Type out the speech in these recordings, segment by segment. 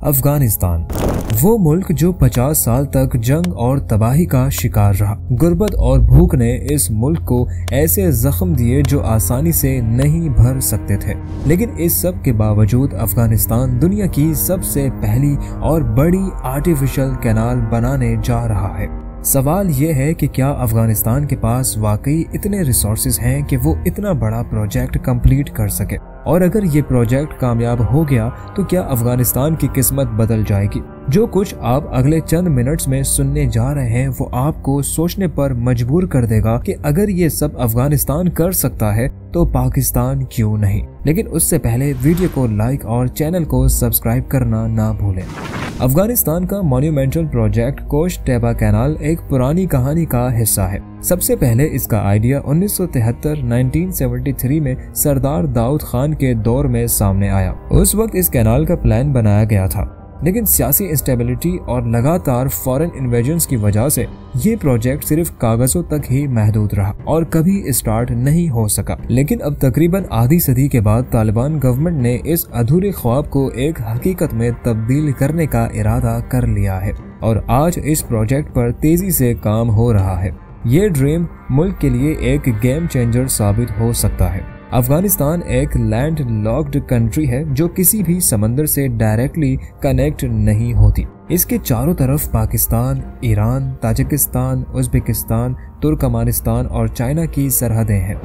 अफगानिस्तान, वो मुल्क जो 50 साल तक जंग और तबाही का शिकार रहा। गुर्बत और भूख ने इस मुल्क को ऐसे जख्म दिए जो आसानी से नहीं भर सकते थे, लेकिन इस सब के बावजूद अफगानिस्तान दुनिया की सबसे पहली और बड़ी आर्टिफिशियल कैनाल बनाने जा रहा है। सवाल ये है कि क्या अफगानिस्तान के पास वाकई इतने रिसोर्सेज हैं कि वो इतना बड़ा प्रोजेक्ट कंप्लीट कर सके, और अगर ये प्रोजेक्ट कामयाब हो गया तो क्या अफगानिस्तान की किस्मत बदल जाएगी। जो कुछ आप अगले चंद मिनट्स में सुनने जा रहे हैं वो आपको सोचने पर मजबूर कर देगा कि अगर ये सब अफगानिस्तान कर सकता है तो पाकिस्तान क्यों नहीं। लेकिन उससे पहले वीडियो को लाइक और चैनल को सब्सक्राइब करना ना भूलें। अफगानिस्तान का मॉन्यूमेंटल प्रोजेक्ट कोस्ट टेबा कैनाल एक पुरानी कहानी का हिस्सा है। सबसे पहले इसका आइडिया 1973 में सरदार दाऊद खान के दौर में सामने आया। उस वक्त इस कैनाल का प्लान बनाया गया था, लेकिन सियासी इंस्टेबिलिटी और लगातार फॉरेन इन्वेजन्स की वजह से ये प्रोजेक्ट सिर्फ कागजों तक ही महदूद रहा और कभी स्टार्ट नहीं हो सका। लेकिन अब तकरीबन आधी सदी के बाद तालिबान गवर्नमेंट ने इस अधूरे ख्वाब को एक हकीकत में तब्दील करने का इरादा कर लिया है और आज इस प्रोजेक्ट पर तेजी से काम हो रहा है। ये ड्रीम मुल्क के लिए एक गेम चेंजर साबित हो सकता है। अफगानिस्तान एक लैंड लॉक्ड कंट्री है जो किसी भी समंदर से डायरेक्टली कनेक्ट नहीं होती। इसके चारों तरफ Pakistan, Iran, Tajikistan, Uzbekistan, Turkmenistan और चाइना की सरहदें हैं।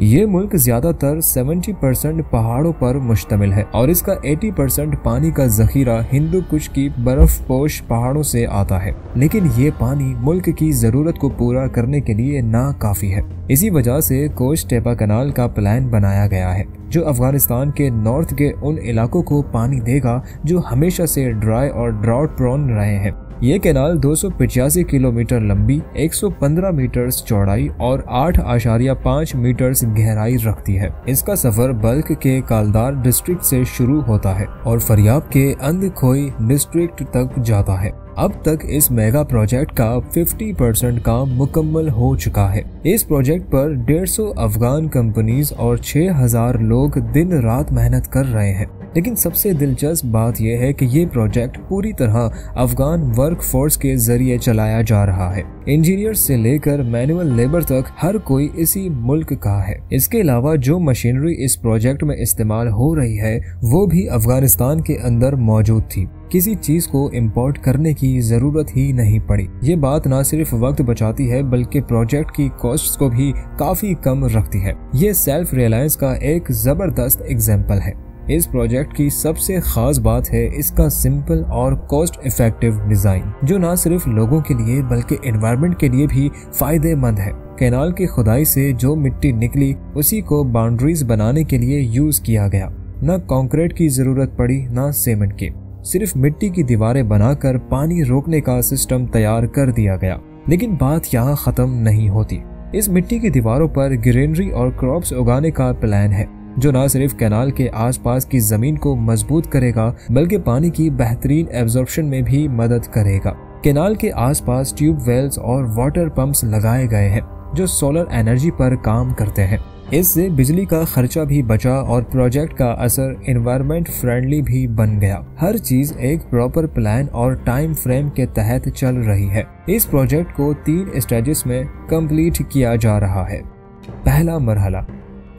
ये मुल्क ज्यादातर 70% पहाड़ों पर मुश्तमिल है और इसका 80% पानी का जखीरा हिंदू कुश की बर्फपोश पहाड़ों से आता है, लेकिन ये पानी मुल्क की जरूरत को पूरा करने के लिए नाकाफी है। इसी वजह से कोस्ट टेपा कैनाल का प्लान बनाया गया है जो अफगानिस्तान के नॉर्थ के उन इलाकों को पानी देगा जो हमेशा से ड्राई और ड्राउट प्रोन रहे हैं। ये कैनाल 285 किलोमीटर लंबी, 115 मीटर चौड़ाई और 8.5 मीटर गहराई रखती है। इसका सफर बल्ख के कालदार डिस्ट्रिक्ट से शुरू होता है और फरियाब के अंदखोई डिस्ट्रिक्ट तक जाता है। अब तक इस मेगा प्रोजेक्ट का 50% काम मुकम्मल हो चुका है। इस प्रोजेक्ट पर 150 अफगान कंपनीज और 6000 लोग दिन रात मेहनत कर रहे हैं। लेकिन सबसे दिलचस्प बात यह है कि ये प्रोजेक्ट पूरी तरह अफगान वर्क फोर्स के जरिए चलाया जा रहा है। इंजीनियर्स से लेकर मैनुअल लेबर तक हर कोई इसी मुल्क का है। इसके अलावा जो मशीनरी इस प्रोजेक्ट में इस्तेमाल हो रही है वो भी अफगानिस्तान के अंदर मौजूद थी। किसी चीज को इंपोर्ट करने की जरूरत ही नहीं पड़ी। ये बात न सिर्फ वक्त बचाती है बल्कि प्रोजेक्ट की कॉस्ट्स को भी काफी कम रखती है। ये सेल्फ रिलायंस का एक जबरदस्त एग्जाम्पल है। इस प्रोजेक्ट की सबसे खास बात है इसका सिंपल और कॉस्ट इफेक्टिव डिजाइन, जो न सिर्फ लोगों के लिए बल्कि एनवायरनमेंट के लिए भी फायदेमंद है। कैनाल की खुदाई से जो मिट्टी निकली उसी को बाउंड्रीज बनाने के लिए यूज किया गया। न कंक्रीट की जरूरत पड़ी न सीमेंट की, सिर्फ मिट्टी की दीवारें बनाकर पानी रोकने का सिस्टम तैयार कर दिया गया। लेकिन बात यहाँ खत्म नहीं होती। इस मिट्टी की दीवारों पर ग्रीनरी और क्रॉप्स उगाने का प्लान है जो न सिर्फ कैनाल के आसपास की जमीन को मजबूत करेगा बल्कि पानी की बेहतरीन एब्जॉर्प्शन में भी मदद करेगा। कैनाल के आसपास ट्यूब वेल्स और वाटर पंप्स लगाए गए हैं जो सोलर एनर्जी पर काम करते हैं। इससे बिजली का खर्चा भी बचा और प्रोजेक्ट का असर एनवायरनमेंट फ्रेंडली भी बन गया। हर चीज एक प्रॉपर प्लान और टाइम फ्रेम के तहत चल रही है। इस प्रोजेक्ट को 3 स्टेजेस में कंप्लीट किया जा रहा है। पहला मरहला,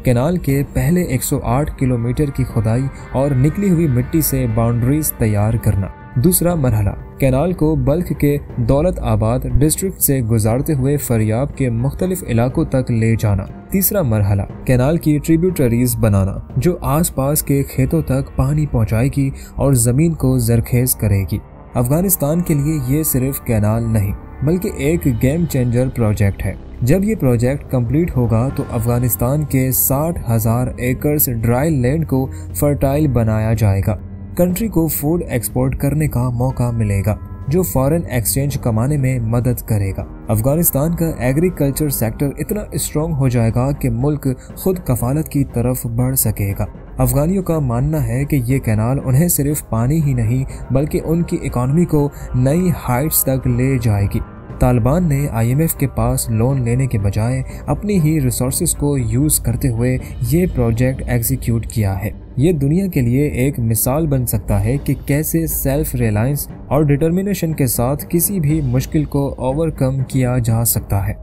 कैनाल के पहले 108 किलोमीटर की खुदाई और निकली हुई मिट्टी से बाउंड्रीज तैयार करना। दूसरा मरहला, कैनाल को बल्ख के दौलत आबाद डिस्ट्रिक्ट से गुजारते हुए फरियाब के मुख्तलिफ इलाकों तक ले जाना। तीसरा मरहला, कैनाल की ट्रिब्यूटरीज बनाना जो आसपास के खेतों तक पानी पहुंचाएगी और जमीन को जरखेज करेगी। अफगानिस्तान के लिए ये सिर्फ कैनाल नहीं बल्कि एक गेम चेंजर प्रोजेक्ट है। जब ये प्रोजेक्ट कंप्लीट होगा तो अफगानिस्तान के 60,000 एकड़ ड्राई लैंड को फर्टाइल बनाया जाएगा। कंट्री को फूड एक्सपोर्ट करने का मौका मिलेगा जो फॉरेन एक्सचेंज कमाने में मदद करेगा। अफगानिस्तान का एग्रीकल्चर सेक्टर इतना स्ट्रॉन्ग हो जाएगा कि मुल्क खुद कफालत की तरफ बढ़ सकेगा। अफगानियों का मानना है कि ये कैनाल उन्हें सिर्फ पानी ही नहीं बल्कि उनकी इकॉनमी को नई हाइट्स तक ले जाएगी। طالبان نے IMF کے پاس لون لینے کے بجائے اپنی ہی ریسورسز کو یوز کرتے ہوئے یہ پروجیکٹ ایگزیکیوٹ کیا ہے۔ یہ دنیا کے لیے ایک مثال بن سکتا ہے کہ کیسے سیلف ریلائنس اور ڈٹرمنیشن کے ساتھ کسی بھی مشکل کو اوور کم کیا جا سکتا ہے۔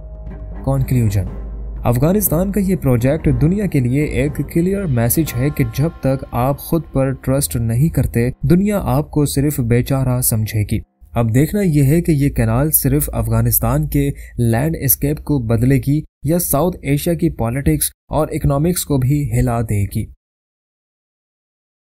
کنکلیوژن: افغانستان کا یہ پروجیکٹ دنیا کے لیے ایک کلیئر میسج ہے کہ جب تک آپ خود پر ٹرسٹ نہیں کرتے، دنیا آپ کو صرف بیچارہ سمجھے گی۔ اب دیکھنا یہ ہے کہ یہ کینال صرف افغانستان کے لینڈ اسکیپ کو بدلے گی یا ساؤتھ ایشیا کی پالیٹکس اور اکنامکس کو بھی ہلا دے گی۔